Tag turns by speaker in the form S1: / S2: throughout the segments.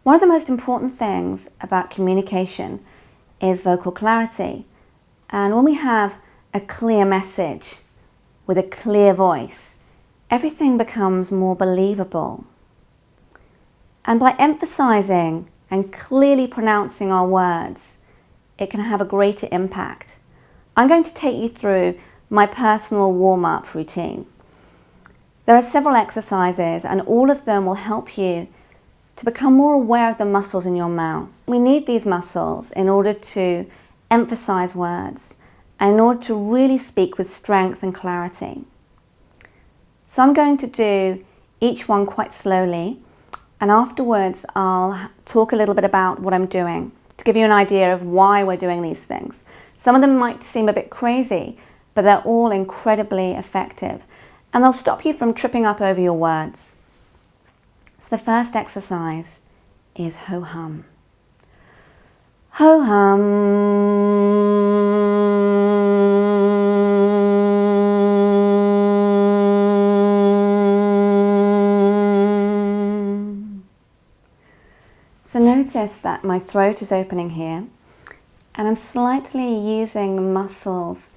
S1: One of the most important things about communication is vocal clarity. And when we have a clear message with a clear voice, everything becomes more believable. And by emphasizing and clearly pronouncing our words, it can have a greater impact. I'm going to take you through my personal warm-up routine. There are several exercises and all of them will help you to become more aware of the muscles in your mouth. We need these muscles in order to emphasize words and in order to really speak with strength and clarity. So I'm going to do each one quite slowly, and afterwards I'll talk a little bit about what I'm doing to give you an idea of why we're doing these things. Some of them might seem a bit crazy, but they're all incredibly effective, and they'll stop you from tripping up over your words. So the first exercise is ho-hum. Ho-hum. So notice that my throat is opening here, and I'm slightly using muscles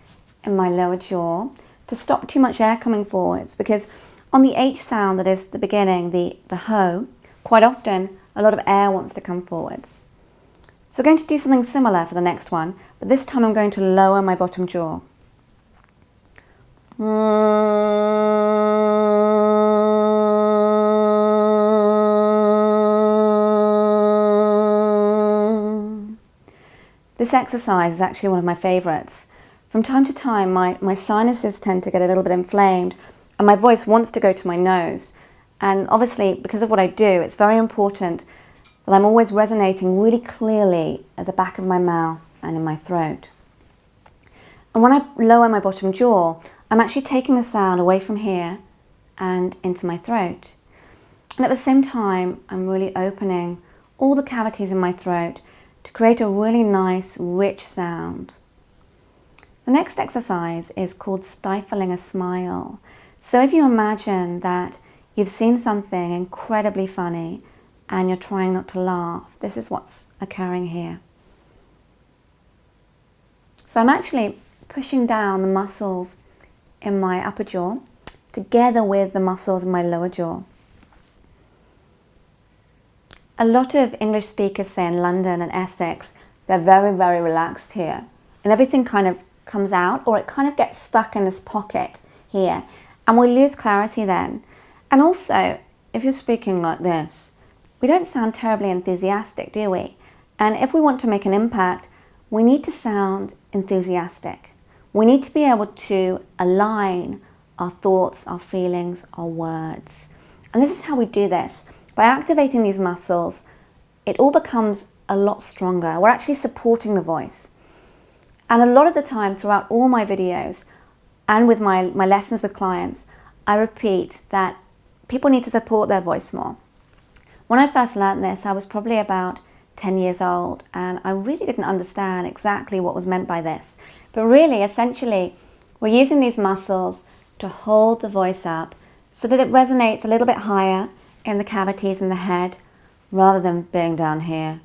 S1: in my lower jaw to stop too much air coming forwards, because on the H sound, that is the beginning, the ho, quite often a lot of air wants to come forwards. So we're going to do something similar for the next one, but this time I'm going to lower my bottom jaw. This exercise is actually one of my favorites. From time to time, my sinuses tend to get a little bit inflamed, and my voice wants to go to my nose. And obviously, because of what I do, it's very important that I'm always resonating really clearly at the back of my mouth and in my throat. And when I lower my bottom jaw, I'm actually taking the sound away from here and into my throat. And at the same time, I'm really opening all the cavities in my throat to create a really nice, rich sound. The next exercise is called stifling a smile. So if you imagine that you've seen something incredibly funny and you're trying not to laugh, this is what's occurring here. So I'm actually pushing down the muscles in my upper jaw together with the muscles in my lower jaw. A lot of English speakers say in London and Essex, they're very, very relaxed here. And everything kind of comes out, or it kind of gets stuck in this pocket here. And we lose clarity then. And also, if you're speaking like this, we don't sound terribly enthusiastic, do we? And if we want to make an impact, we need to sound enthusiastic. We need to be able to align our thoughts, our feelings, our words. And this is how we do this. By activating these muscles, it all becomes a lot stronger. We're actually supporting the voice. And a lot of the time throughout all my videos and with my lessons with clients, I repeat that people need to support their voice more. When I first learned this, I was probably about 10 years old, and I really didn't understand exactly what was meant by this. But really, essentially, we're using these muscles to hold the voice up so that it resonates a little bit higher in the cavities in the head rather than being down here.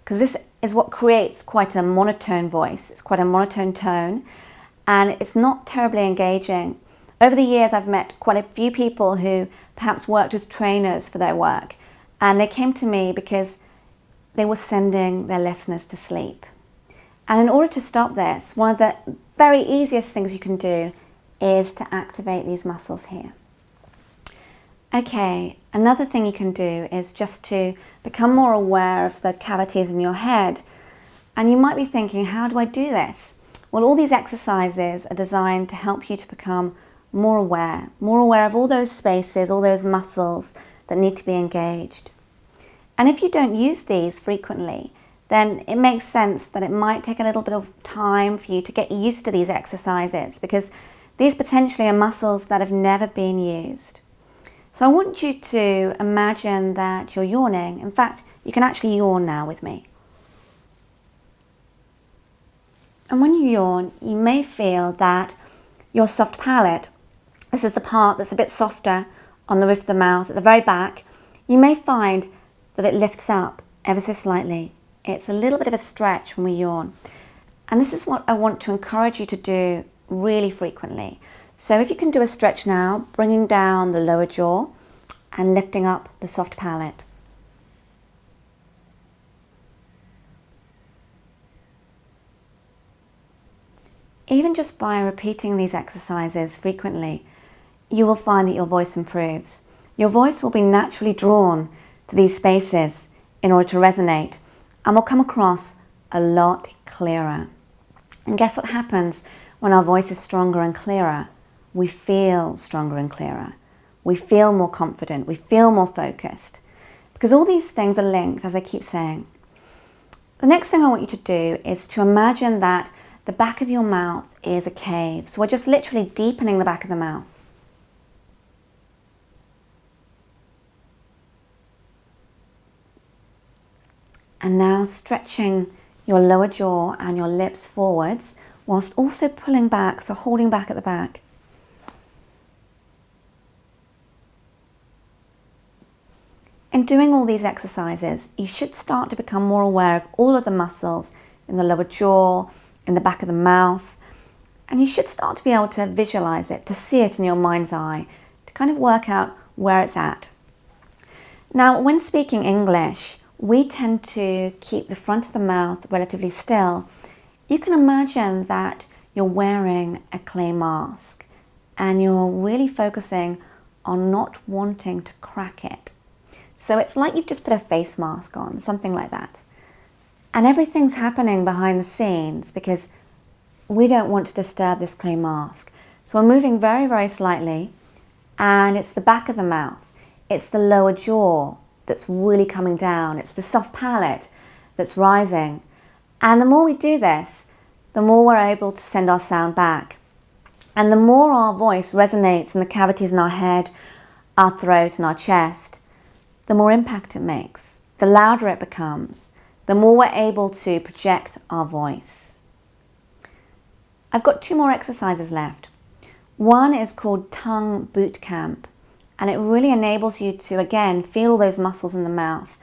S1: Because this is what creates quite a monotone voice. It's quite a monotone tone, and it's not terribly engaging. Over the years, I've met quite a few people who perhaps worked as trainers for their work, and they came to me because they were sending their listeners to sleep. And in order to stop this, one of the very easiest things you can do is to activate these muscles here. Okay, another thing you can do is just to become more aware of the cavities in your head. And you might be thinking, how do I do this? Well, all these exercises are designed to help you to become more aware of all those spaces, all those muscles that need to be engaged. And if you don't use these frequently, then it makes sense that it might take a little bit of time for you to get used to these exercises, because these potentially are muscles that have never been used. So I want you to imagine that you're yawning. In fact, you can actually yawn now with me. And when you yawn, you may feel that your soft palate, this is the part that's a bit softer on the roof of the mouth at the very back, you may find that it lifts up ever so slightly. It's a little bit of a stretch when we yawn. And this is what I want to encourage you to do really frequently. So if you can do a stretch now, bringing down the lower jaw and lifting up the soft palate. Even just by repeating these exercises frequently, you will find that your voice improves. Your voice will be naturally drawn to these spaces in order to resonate and will come across a lot clearer. And guess what happens when our voice is stronger and clearer? We feel stronger and clearer. We feel more confident. We feel more focused. Because all these things are linked, as I keep saying. The next thing I want you to do is to imagine that the back of your mouth is a cave. So we're just literally deepening the back of the mouth. And now stretching your lower jaw and your lips forwards, whilst also pulling back, so holding back at the back. In doing all these exercises, you should start to become more aware of all of the muscles in the lower jaw, in the back of the mouth, and you should start to be able to visualize it, to see it in your mind's eye, to kind of work out where it's at. Now, when speaking English, we tend to keep the front of the mouth relatively still. You can imagine that you're wearing a clay mask and you're really focusing on not wanting to crack it. So it's like you've just put a face mask on, something like that. And everything's happening behind the scenes because we don't want to disturb this clay mask. So we're moving very, very slightly, and it's the back of the mouth. It's the lower jaw that's really coming down. It's the soft palate that's rising. And the more we do this, the more we're able to send our sound back. And the more our voice resonates in the cavities in our head, our throat and our chest, the more impact it makes, the louder it becomes, the more we're able to project our voice. I've got 2 more exercises left. One is called Tongue Bootcamp, and it really enables you to, again, feel all those muscles in the mouth.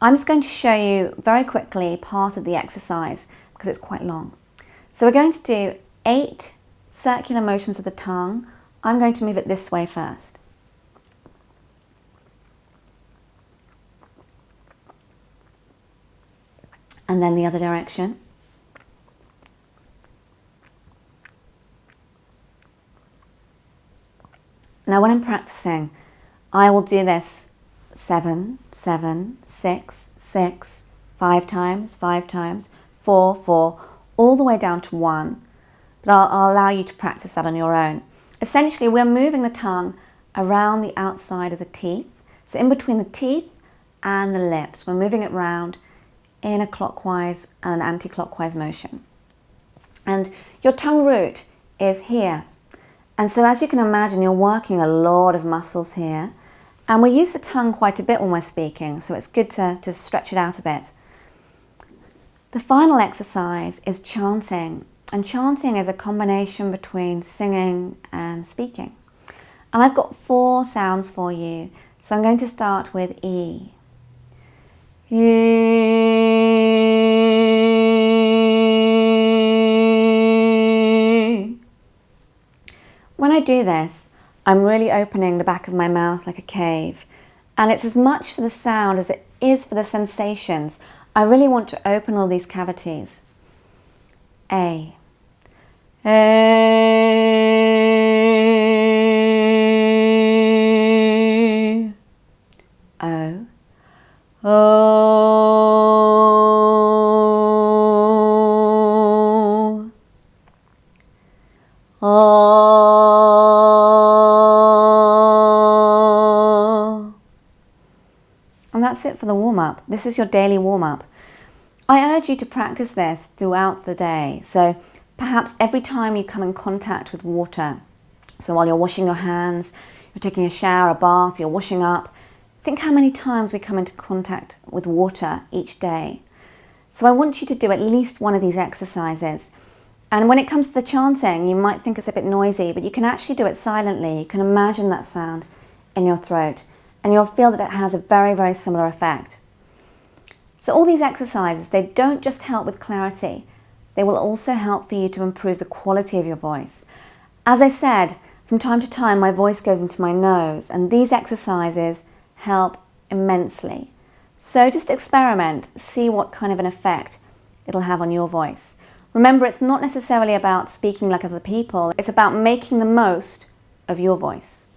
S1: I'm just going to show you very quickly part of the exercise because it's quite long. So we're going to do 8 circular motions of the tongue. I'm going to move it this way first. And then the other direction. Now when I'm practicing, I will do this 7, 7, 6, 6, 5 times, 5 times, 4, 4, all the way down to 1. But I'll allow you to practice that on your own. Essentially, we're moving the tongue around the outside of the teeth. So in between the teeth and the lips, we're moving it round in a clockwise and anti-clockwise motion. And your tongue root is here. And so as you can imagine, you're working a lot of muscles here. And we use the tongue quite a bit when we're speaking, so it's good to stretch it out a bit. The final exercise is chanting. And chanting is a combination between singing and speaking. And I've got 4 sounds for you. So I'm going to start with E. When I do this, I'm really opening the back of my mouth like a cave. And it's as much for the sound as it is for the sensations. I really want to open all these cavities. A. A. O. O. O. And that's it for the warm-up. This is your daily warm-up. I urge you to practice this throughout the day. So perhaps every time you come in contact with water, so while you're washing your hands, you're taking a shower, a bath, you're washing up, think how many times we come into contact with water each day. So I want you to do at least one of these exercises. And when it comes to the chanting, you might think it's a bit noisy, but you can actually do it silently. You can imagine that sound in your throat, and you'll feel that it has a very, very similar effect. So So all these exercises, they don't just help with clarity, they will also help for you to improve the quality of your voice. As I said, from time to time my voice goes into my nose, and these exercises help immensely. So just experiment, see what kind of an effect it'll have on your voice. Remember, it's not necessarily about speaking like other people, it's about making the most of your voice.